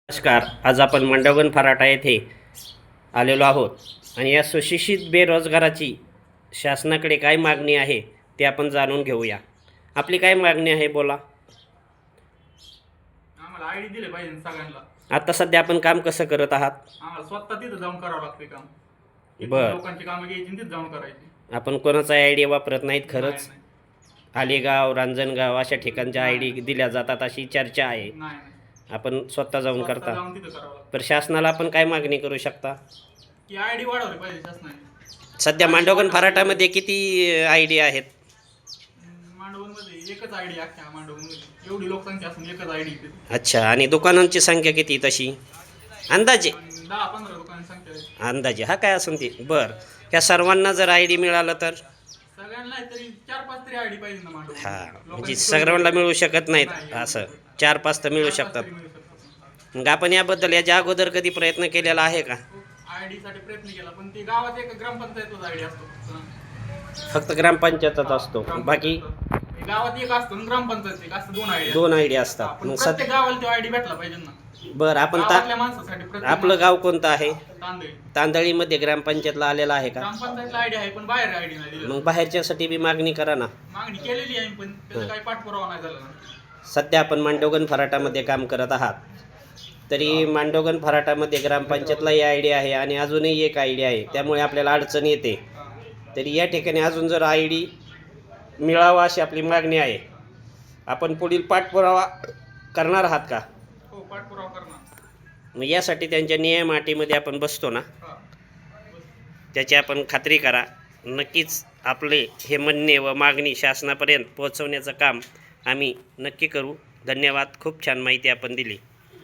नमस्कार. आज आपण मांडवगण फराटा येथे आलेलो आहोत आणि या सुशिक्षित बेरोजगाराची शासनाकडे काय मागणी आहे ते आपण जाणून घेऊया. आपली काय मागणी आहे बोला. आम्हाला आयडी दिले पाहिजे सगळ्यांना. आता सध्या आपण काम कसं करत आहात? आम्हाला स्वतः तिथं जाऊन करावं लागते काम. बरं. लोकांची कामं घ्यायची तिथं जाऊन करायची. आपण कोणाचा आयडी वापरत नाहीत खरंच? नाही, आलेगाव, रांजणगाव अशा ठिकाणच्या आयडी दिल्या जातात अशी चर्चा आहे. नाही, नाही. आपण स्वतः जाऊन स्वतः करता. जाऊन तिथं करावं लागतं. तर शासनाला आपण काय मागणी करू शकता? की आयडी वाढवली पाहिजे शासनाने. सध्या मांडवगण फराटामध्ये किती आयडी आहेत? मांडवमध्ये एकच आयडी अख्ख्या मांडवमध्ये एवढी लोकसंख्या असून एकच आयडी. अच्छा. आणि दुकानांची संख्या किती तशी अंदाजे? 10-15 दुकानांची संख्या आहे. अंदाजे हा काय असून ती बरं. ह्या सर्वांना जर आय डी मिळालं तर? सगळ्यांना तरी 4-5 तरी आयडी पाहिजे ना मांडव. हां, म्हणजे सर्वांना मिळू शकत नाहीत असं. 4-5 तर मिळू शकतात. मग आपण याबद्दल याच्या अगोदर कधी प्रयत्न केलेला आहे का? आयडी साठी प्रयत्न केला पण ती गावात एक ग्रामपंचायतच आयडी असतो. फक्त ग्रामपंचायतच असतो, बाकी गावात एक असतो आणि ग्रामपंचायत एक असतं. 2 आयडी. 2 आयडी असतात. पण मग प्रत्येक गावाला तो आयडी भेटला पाहिजे ना. बरं. आपण गावातल्या माणसासाठी प्रत्येक आपलं गाव कोणतं आहे? तांदळी. तांदळीमध्ये ग्रामपंचायतला आलेला आहे का? ग्रामपंचायतला आयडी आहे पण बाहेर आयडी नाही दिली. मग बाहेरच्यासाठी बी मागणी करा ना. मागणी केलेली आहे पण त्याचा काही पाठपुरावा नाही झाला ना. सध्या आपण मांडवगण फराटामध्ये काम करत आहात, तरी मांडवगण फराटामध्ये ग्रामपंचायतलाही आय डी आहे आणि अजूनही एक आय डी आहे, त्यामुळे आपल्याला अडचण येते. तरी या ठिकाणी अजून जर आय डी मिळावा अशी आपली मागणी आहे. आपण पुढील पाठपुरावा करणार आहात का? हो, पाठपुरावा करणार. मग यासाठी त्यांच्या नियम अटीमध्ये आपण बसतो ना, हा. त्याची आपण खात्री करा. नक्कीच आपले हे म्हणणे व मागणी शासनापर्यंत पोहोचवण्याचं काम आम्ही नक्की करू. धन्यवाद. खूप छान माहिती आपण दिली.